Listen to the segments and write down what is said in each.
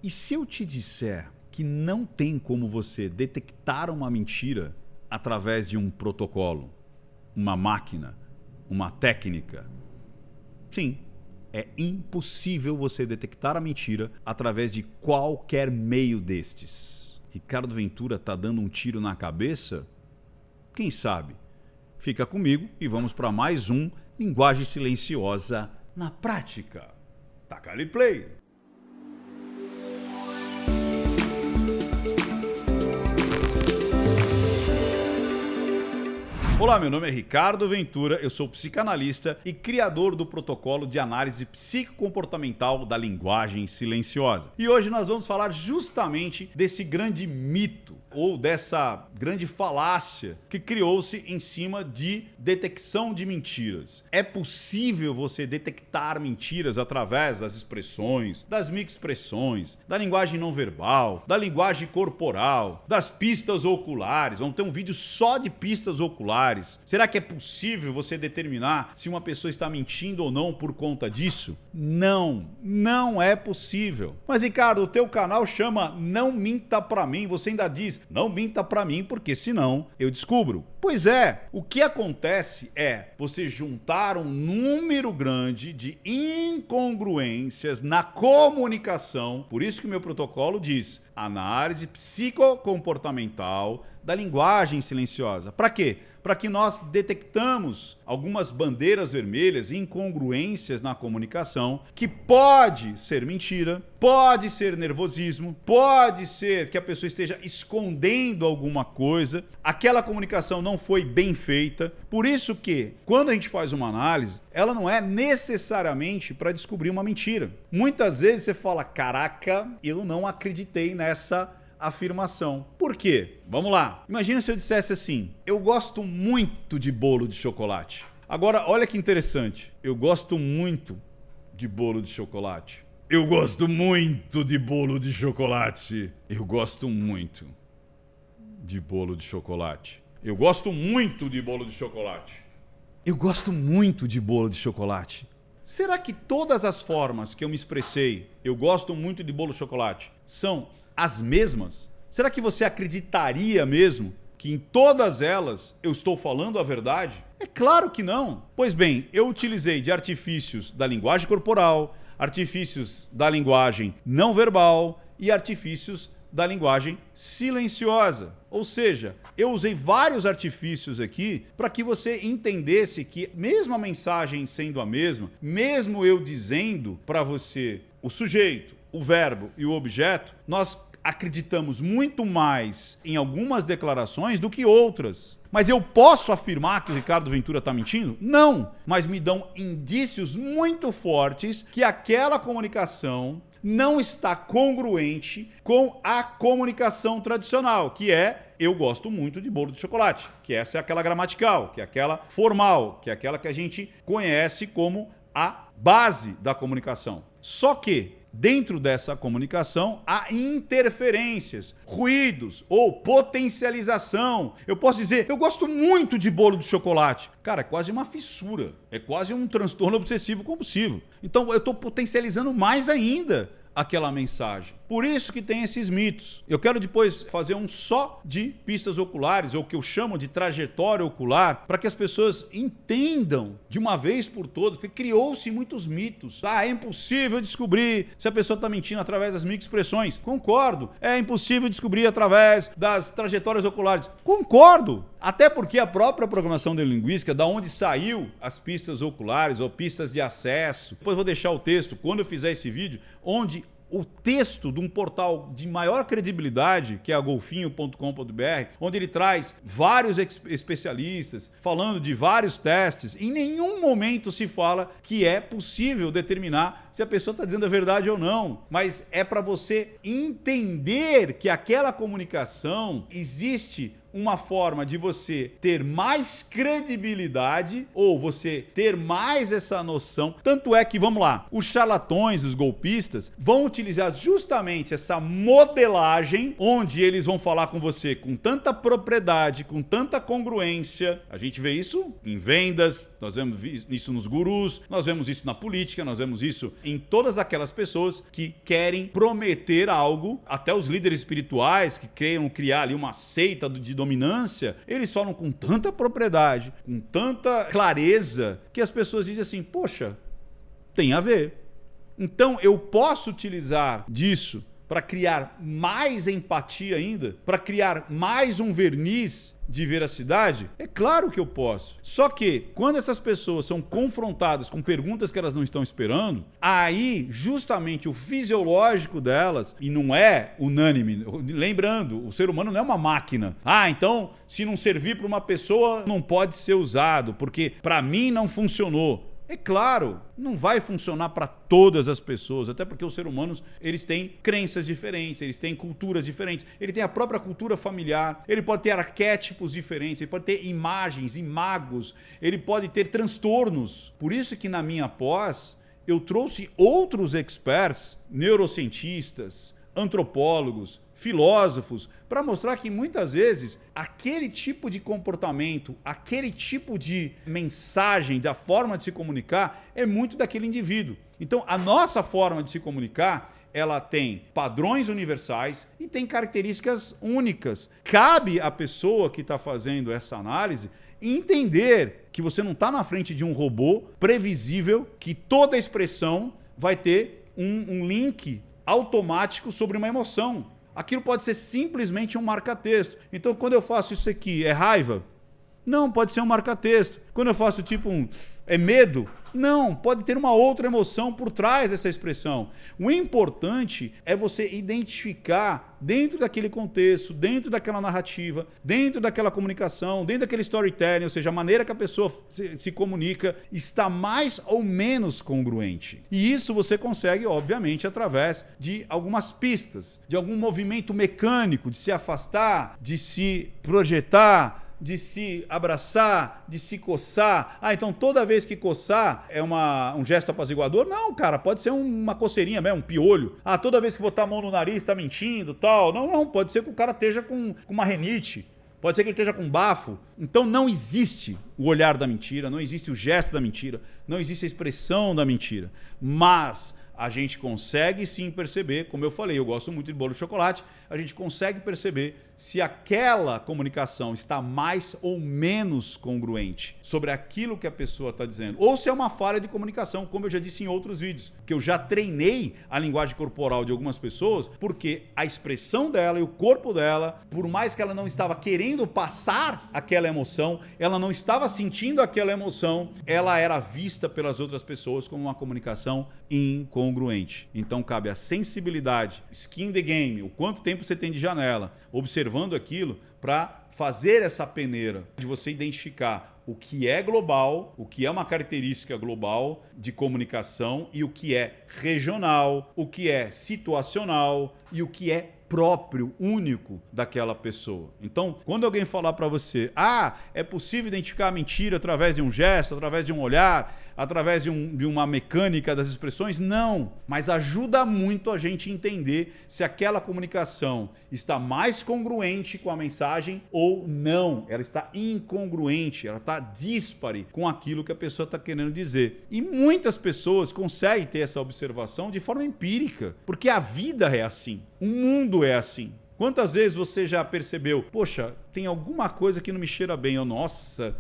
E se eu te disser que não tem como você detectar uma mentira através de um protocolo, uma máquina, uma técnica? Sim, é impossível você detectar a mentira através de qualquer meio destes. Ricardo Ventura está dando um tiro na cabeça? Quem sabe? Fica comigo e vamos para mais um Linguagem Silenciosa na Prática. Taca-lhe play! Olá, meu nome é Ricardo Ventura, eu sou psicanalista e criador do protocolo de análise psicocomportamental da linguagem silenciosa. E hoje nós vamos falar justamente desse grande mito ou dessa grande falácia que criou-se em cima de detecção de mentiras. É possível você detectar mentiras através das expressões, das microexpressões, da linguagem não verbal, da linguagem corporal, das pistas oculares. Vamos ter um vídeo só de pistas oculares. Será que é possível você determinar se uma pessoa está mentindo ou não por conta disso? Não, não é possível. Mas Ricardo, o teu canal chama Não Minta Pra Mim. Você ainda diz, não minta pra mim, porque senão eu descubro. Pois é, o que acontece é você juntar um número grande de incongruências na comunicação. Por isso que o meu protocolo diz análise psicocomportamental da linguagem silenciosa. Para quê? Para que nós detectamos algumas bandeiras vermelhas e incongruências na comunicação que pode ser mentira, pode ser nervosismo, pode ser que a pessoa esteja escondendo alguma coisa, aquela comunicação não foi bem feita. Por isso que, quando a gente faz uma análise, ela não é necessariamente para descobrir uma mentira. Muitas vezes você fala, caraca, eu não acreditei nessa afirmação. Por quê? Vamos lá. Imagina se eu dissesse assim, eu gosto muito de bolo de chocolate. Agora, olha que interessante. Eu gosto muito de bolo de chocolate. Eu gosto muito de bolo de chocolate. Eu gosto muito de bolo de chocolate. Eu gosto muito de bolo de chocolate. Eu gosto muito de bolo de chocolate. Será que todas as formas que eu me expressei, eu gosto muito de bolo de chocolate, são as mesmas? Será que você acreditaria mesmo que em todas elas eu estou falando a verdade? É claro que não. Pois bem, eu utilizei de artifícios da linguagem corporal, artifícios da linguagem não verbal e artifícios da linguagem silenciosa. Ou seja, eu usei vários artifícios aqui para que você entendesse que mesmo a mensagem sendo a mesma, mesmo eu dizendo para você o sujeito, o verbo e o objeto, nós acreditamos muito mais em algumas declarações do que outras. Mas eu posso afirmar que o Ricardo Ventura está mentindo? Não, mas me dão indícios muito fortes que aquela comunicação não está congruente com a comunicação tradicional, que é eu gosto muito de bolo de chocolate, que essa é aquela gramatical, que é aquela formal, que é aquela que a gente conhece como a base da comunicação. Só que dentro dessa comunicação há interferências, ruídos ou potencialização. Eu posso dizer, eu gosto muito de bolo de chocolate. Cara, é quase uma fissura, é quase um transtorno obsessivo compulsivo. Então eu estou potencializando mais ainda aquela mensagem. Por isso que tem esses mitos. Eu quero depois fazer um só de pistas oculares, ou o que eu chamo de trajetória ocular, para que as pessoas entendam de uma vez por todas, porque criou-se muitos mitos. É impossível descobrir se a pessoa está mentindo através das microexpressões. Concordo. É impossível descobrir através das trajetórias oculares. Concordo. Até porque a própria programação neurolinguística, da onde saiu as pistas oculares ou pistas de acesso, depois vou deixar o texto, quando eu fizer esse vídeo, onde o texto de um portal de maior credibilidade, que é a golfinho.com.br, onde ele traz vários especialistas falando de vários testes, em nenhum momento se fala que é possível determinar se a pessoa está dizendo a verdade ou não, mas é para você entender que aquela comunicação existe uma forma de você ter mais credibilidade ou você ter mais essa noção. Tanto é que, vamos lá, os charlatões, os golpistas, vão utilizar justamente essa modelagem onde eles vão falar com você com tanta propriedade, com tanta congruência. A gente vê isso em vendas, nós vemos isso nos gurus, nós vemos isso na política, nós vemos isso em todas aquelas pessoas que querem prometer algo, até os líderes espirituais que queiram criar ali uma seita de dominância, eles falam com tanta propriedade, com tanta clareza, que as pessoas dizem assim, poxa, tem a ver. Então eu posso utilizar disso para criar mais empatia ainda, para criar mais um verniz de veracidade? É claro que eu posso. Só que quando essas pessoas são confrontadas com perguntas que elas não estão esperando, aí justamente o fisiológico delas, e não é unânime, lembrando, o ser humano não é uma máquina. Ah, então se não servir para uma pessoa não pode ser usado, porque para mim não funcionou. É claro, não vai funcionar para todas as pessoas, até porque os seres humanos, eles têm crenças diferentes, eles têm culturas diferentes, ele tem a própria cultura familiar, ele pode ter arquétipos diferentes, ele pode ter imagens, imagos, ele pode ter transtornos. Por isso que na minha pós, eu trouxe outros experts, neurocientistas, antropólogos, filósofos, para mostrar que muitas vezes aquele tipo de comportamento, aquele tipo de mensagem, da forma de se comunicar, é muito daquele indivíduo. Então, a nossa forma de se comunicar, ela tem padrões universais e tem características únicas. Cabe à pessoa que está fazendo essa análise entender que você não está na frente de um robô previsível, que toda expressão vai ter um link automático sobre uma emoção. Aquilo pode ser simplesmente um marca-texto. Então, quando eu faço isso aqui, é raiva? Não, pode ser um marca-texto. Quando eu faço tipo é medo? Não, pode ter uma outra emoção por trás dessa expressão. O importante é você identificar dentro daquele contexto, dentro daquela narrativa, dentro daquela comunicação, dentro daquele storytelling, ou seja, a maneira que a pessoa se comunica está mais ou menos congruente. E isso você consegue, obviamente, através de algumas pistas, de algum movimento mecânico, de se afastar, de se projetar, de se abraçar, de se coçar. Ah, então toda vez que coçar é um gesto apaziguador? Não, cara, pode ser uma coceirinha mesmo, um piolho. Ah, toda vez que botar a mão no nariz tá mentindo, tal. Não, pode ser que o cara esteja com uma rinite. Pode ser que ele esteja com bafo. Então não existe o olhar da mentira, não existe o gesto da mentira, não existe a expressão da mentira. Mas a gente consegue sim perceber, como eu falei, eu gosto muito de bolo de chocolate, a gente consegue perceber se aquela comunicação está mais ou menos congruente sobre aquilo que a pessoa está dizendo, ou se é uma falha de comunicação, como eu já disse em outros vídeos, que eu já treinei a linguagem corporal de algumas pessoas, porque a expressão dela e o corpo dela, por mais que ela não estava querendo passar aquela emoção, ela não estava sentindo aquela emoção, ela era vista pelas outras pessoas como uma comunicação incongruente. Então cabe a sensibilidade, skin the game, o quanto tempo você tem de janela, observando aquilo para fazer essa peneira de você identificar o que é global, o que é uma característica global de comunicação e o que é regional, o que é situacional e o que é próprio, único daquela pessoa. Então, quando alguém falar para você, é possível identificar a mentira através de um gesto, através de um olhar, através de uma mecânica das expressões, não. Mas ajuda muito a gente entender se aquela comunicação está mais congruente com a mensagem ou não. Ela está incongruente, ela está díspare com aquilo que a pessoa está querendo dizer. E muitas pessoas conseguem ter essa observação de forma empírica, porque a vida é assim, o mundo é assim. Quantas vezes você já percebeu, poxa, tem alguma coisa que não me cheira bem, nossa,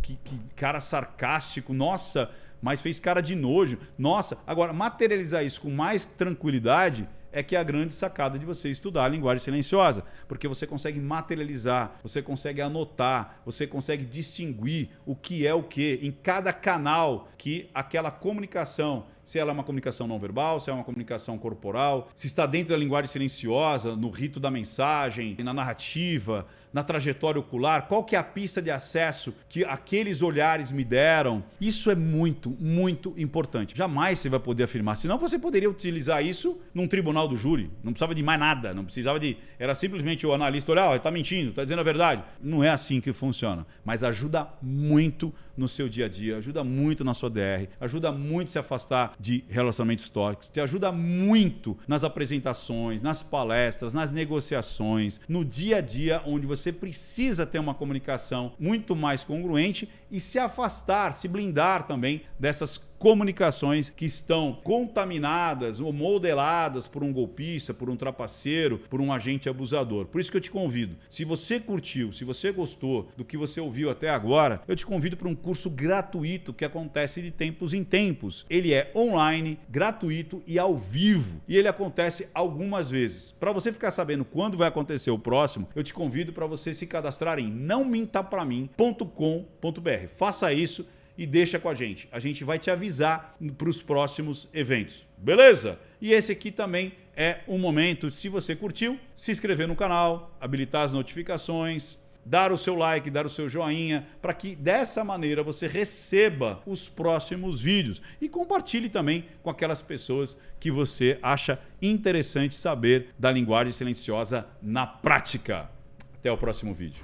que cara sarcástico, nossa, mas fez cara de nojo, nossa. Agora, materializar isso com mais tranquilidade é que é a grande sacada de você estudar a linguagem silenciosa, porque você consegue materializar, você consegue anotar, você consegue distinguir o que é o que em cada canal que aquela comunicação se ela é uma comunicação não verbal, se é uma comunicação corporal, se está dentro da linguagem silenciosa, no rito da mensagem, na narrativa, na trajetória ocular, qual que é a pista de acesso que aqueles olhares me deram. Isso é muito, muito importante. Jamais você vai poder afirmar, senão você poderia utilizar isso num tribunal do júri, não precisava de mais nada, não precisava de... Era simplesmente o analista olhar, ele está mentindo, está dizendo a verdade. Não é assim que funciona, mas ajuda muito no seu dia a dia, ajuda muito na sua DR, ajuda muito a se afastar de relacionamentos tóxicos, te ajuda muito nas apresentações, nas palestras, nas negociações, no dia a dia, onde você precisa ter uma comunicação muito mais congruente e se afastar, se blindar também dessas comunicações que estão contaminadas ou modeladas por um golpista, por um trapaceiro, por um agente abusador. Por isso que eu te convido, se você curtiu, se você gostou do que você ouviu até agora, eu te convido para um curso gratuito que acontece de tempos em tempos. Ele é online, gratuito e ao vivo. E ele acontece algumas vezes. Para você ficar sabendo quando vai acontecer o próximo, eu te convido para você se cadastrar em nãomintapramim.com.br. Faça isso e deixa com a gente. A gente vai te avisar para os próximos eventos. Beleza? E esse aqui também é um momento, se você curtiu, se inscrever no canal, habilitar as notificações, dar o seu like, dar o seu joinha, para que dessa maneira você receba os próximos vídeos. E compartilhe também com aquelas pessoas que você acha interessante saber da linguagem silenciosa na prática. Até o próximo vídeo.